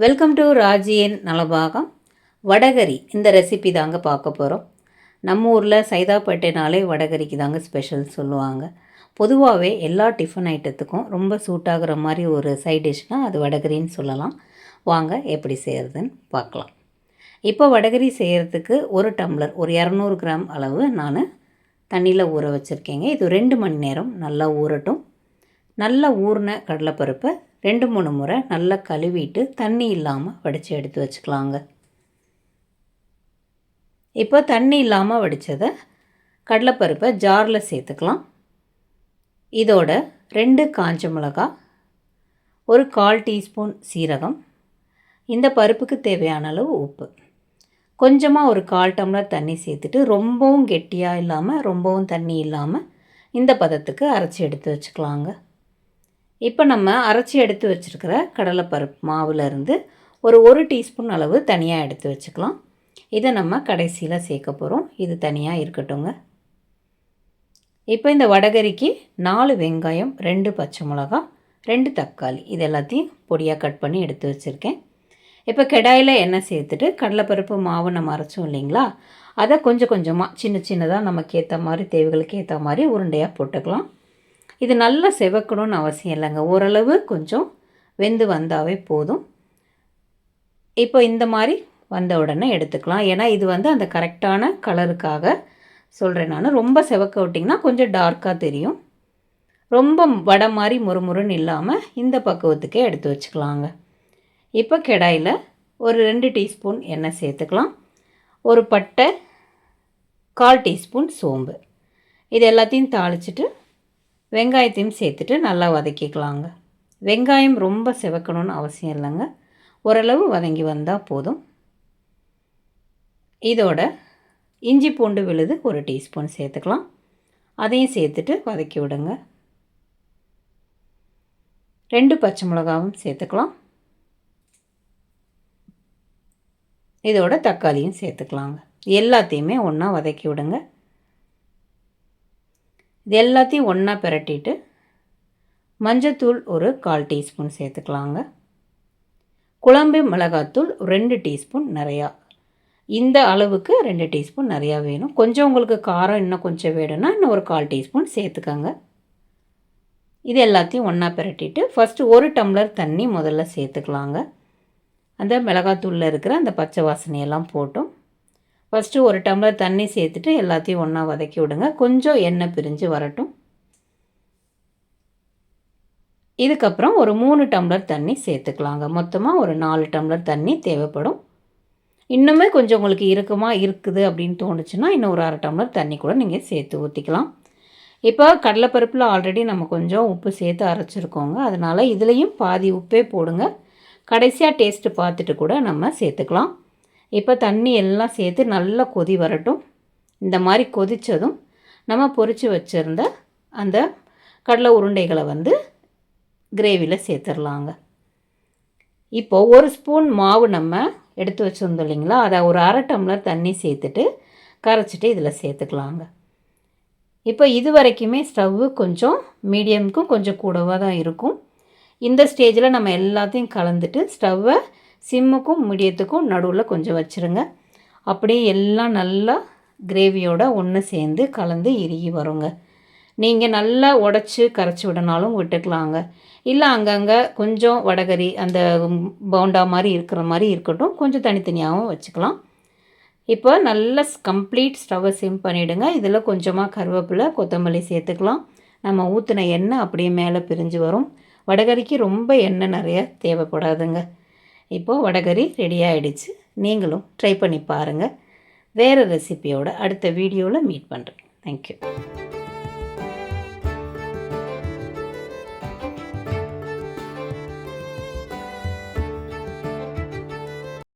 Welcome to ராஜியின் Nalabagam. Vada curry இந்த recipe தாங்க பார்க்க போகிறோம். நம்ம ஊரில் சைதாப்பேட்டைனாலே வடகரிக்கு தாங்க ஸ்பெஷல் சொல்லுவாங்க. பொதுவாகவே எல்லா டிஃபன் ஐட்டத்துக்கும் ரொம்ப சூட் ஆகிற மாதிரி ஒரு சைட் டிஷ்னால் அது வடகரின்னு சொல்லலாம். வாங்க எப்படி செய்கிறதுன்னு பார்க்கலாம். இப்போ வடகரி செய்கிறதுக்கு ஒரு டம்ளர் ஒரு 200 கிராம் அளவு நான் தண்ணியில் ஊற வச்சுருக்கேங்க. இது 2 மணி நேரம் நல்லா ஊறட்டும். நல்லா ஊறின கடலைப்பருப்பை 2-3 முறை நல்லா கழுவிட்டு தண்ணி இல்லாமல் வடித்து எடுத்து வச்சுக்கலாங்க. இப்போ தண்ணி இல்லாமல் வடித்ததை கடலைப்பருப்பை ஜாரில் சேர்த்துக்கலாம். இதோட 2 காஞ்ச மிளகாய், ஒரு 1/4 டீஸ்பூன் சீரகம், இந்த பருப்புக்கு தேவையான அளவு உப்பு, கொஞ்சமாக ஒரு 1/4 டம்ளர் தண்ணி சேர்த்துட்டு ரொம்பவும் கெட்டியாக இல்லாமல் ரொம்பவும் தண்ணி இல்லாமல் இந்த பதத்துக்கு அரைச்சி எடுத்து வச்சுக்கலாங்க. இப்போ நம்ம அரைச்சி எடுத்து வச்சுருக்கிற கடலைப்பருப்பு மாவுலேருந்து ஒரு டீஸ்பூன் அளவு தனியாக எடுத்து வச்சுக்கலாம். இதை நம்ம கடைசியில் சேர்க்க போகிறோம். இது தனியாக இருக்கட்டுங்க. இப்போ இந்த வடகரிக்கு 4 வெங்காயம், 2 பச்சை மிளகா, 2 தக்காளி இது எல்லாத்தையும் பொடியாக கட் பண்ணி எடுத்து வச்சுருக்கேன். இப்போ கடாயில் எண்ணெய் சேர்த்துட்டு கடலைப்பருப்பு மாவு நம்ம அரைச்சோம் இல்லைங்களா, அதை கொஞ்சம் கொஞ்சமாக சின்னதாக நமக்கு ஏற்ற மாதிரி தேவைகளுக்கு ஏற்ற மாதிரி உருண்டையாக போட்டுக்கலாம். இது நல்லா செவக்கணும்னு அவசியம் இல்லைங்க. ஓரளவு கொஞ்சம் வெந்து வந்தாவே போதும். இப்போ இந்த மாதிரி வந்த உடனே எடுத்துக்கலாம். ஏன்னா இது அந்த கரெக்டான கலருக்காக சொல்கிறேன் நான். ரொம்ப செவக்க விட்டிங்கன்னா கொஞ்சம் டார்க்காக தெரியும். ரொம்ப வடை மாதிரி முறுமுறுன்னு இல்லாமல் இந்த பக்குவத்துக்கே எடுத்து வச்சுக்கலாங்க. இப்போ கடாயில் ஒரு 2 டீஸ்பூன் எண்ணெய் சேர்த்துக்கலாம். ஒரு பட்டை, 1/4 டீஸ்பூன் சோம்பு, இது எல்லாத்தையும் தாளிச்சிட்டு வெங்காயத்தையும் சேர்த்துட்டு நல்லா வதக்கிக்கலாங்க. வெங்காயம் ரொம்ப செவக்கணும்னு அவசியம் இல்லைங்க. ஓரளவு வதங்கி வந்தால் போதும். இதோட இஞ்சி பூண்டு விழுது 1 டீஸ்பூன் சேர்த்துக்கலாம். அதையும் சேர்த்துட்டு வதக்கி விடுங்க. 2 பச்சை மிளகாவும் சேர்த்துக்கலாம். இதோட தக்காளியும் சேர்த்துக்கலாங்க. எல்லாத்தையுமே ஒன்றா வதக்கி விடுங்க. இது எல்லாத்தையும் ஒன்றா பிரட்டிட்டு மஞ்சத்தூள் ஒரு 1/4 டீஸ்பூன் சேர்த்துக்கலாங்க. குழம்பு மிளகாத்தூள் 2 டீஸ்பூன் நிறையா. இந்த அளவுக்கு 2 டீஸ்பூன் நிறையா வேணும். கொஞ்சம் உங்களுக்கு காரம் இன்னும் கொஞ்சம் வேணும்னா இன்னும் ஒரு 1/4 டீஸ்பூன் சேர்த்துக்கோங்க. இது எல்லாத்தையும் ஒன்றா பிரட்டிட்டு ஃபஸ்ட்டு 1 டம்ளர் தண்ணி முதல்ல சேர்த்துக்கலாங்க. அந்த மிளகாத்தூளில் இருக்கிற அந்த பச்சை வாசனையெல்லாம் போட்டும் ஃபஸ்ட்டு 1 டம்ளர் தண்ணி சேர்த்துட்டு எல்லாத்தையும் ஒன்றா வதக்கி விடுங்க. கொஞ்சம் எண்ணெய் பிரிஞ்சு வரட்டும். இதுக்கப்புறம் ஒரு 3 டம்ளர் தண்ணி சேர்த்துக்கலாங்க. மொத்தமாக ஒரு 4 டம்ளர் தண்ணி தேவைப்படும். இன்னுமே கொஞ்சம் உங்களுக்கு இருக்குது அப்படின்னு தோணுச்சுன்னா இன்னும் ஒரு 1/2 டம்ளர் தண்ணி கூட நீங்கள் சேர்த்து ஊற்றிக்கலாம். இப்போ கடலைப்பருப்பில் ஆல்ரெடி நம்ம கொஞ்சம் உப்பு சேர்த்து அரைச்சிருக்கோங்க. அதனால் இதுலேயும் பாதி உப்பே போடுங்க. கடைசியாக டேஸ்ட்டு பார்த்துட்டு கூட நம்ம சேர்த்துக்கலாம். இப்போ தண்ணி எல்லாம் சேர்த்து நல்லா கொதி வரட்டும். இந்த மாதிரி கொதித்ததும் நம்ம பொரித்து வச்சுருந்த அந்த கடலை உருண்டைகளை கிரேவியில் சேர்த்துடலாங்க. இப்போது 1 ஸ்பூன் மாவு நம்ம எடுத்து வச்சுருந்தோம் இல்லைங்களா, அதை ஒரு 1/2 டம்ளர் தண்ணி சேர்த்துட்டு கரைச்சிட்டு இதில் சேர்த்துக்கலாங்க. இப்போ இது வரைக்குமே ஸ்டவ்வு கொஞ்சம் மீடியமுக்கும் கொஞ்சம் கூடவாக தான் இருக்கும். இந்த ஸ்டேஜில் நம்ம எல்லாத்தையும் கலந்துட்டு ஸ்டவ்வை சிம்முக்கும் மீடியத்துக்கும் நடுவில் கொஞ்சம் வச்சுருங்க. அப்படியே எல்லாம் நல்லா கிரேவியோட ஒன்று சேர்ந்து கலந்து இறுகி வருங்க. நீங்கள் நல்லா உடச்சி கரைச்சி விடனாலும் விட்டுக்கலாங்க. இல்லை அங்கங்கே கொஞ்சம் வடகரி அந்த பவுண்டா மாதிரி இருக்கிற மாதிரி இருக்கட்டும், கொஞ்சம் தனித்தனியாகவும் வச்சுக்கலாம். இப்போ நல்லா கம்ப்ளீட் ஸ்டவ்வை சிம் பண்ணிவிடுங்க. இதில் கொஞ்சமாக கருவேப்பிலை, கொத்தமல்லி சேர்த்துக்கலாம். நம்ம ஊற்றின எண்ணெய் அப்படியே மேலே பிரிஞ்சு வரும். வடகரிக்கு ரொம்ப எண்ணெய் நிறைய தேவைப்படாதுங்க. இப்போது வடகரி ரெடி ஆகிடுச்சு. நீங்களும் ட்ரை பண்ணி பாருங்கள். வேறு ரெசிபியோட அடுத்த வீடியோவில் மீட் பண்ணுறேன். தேங்க்யூ.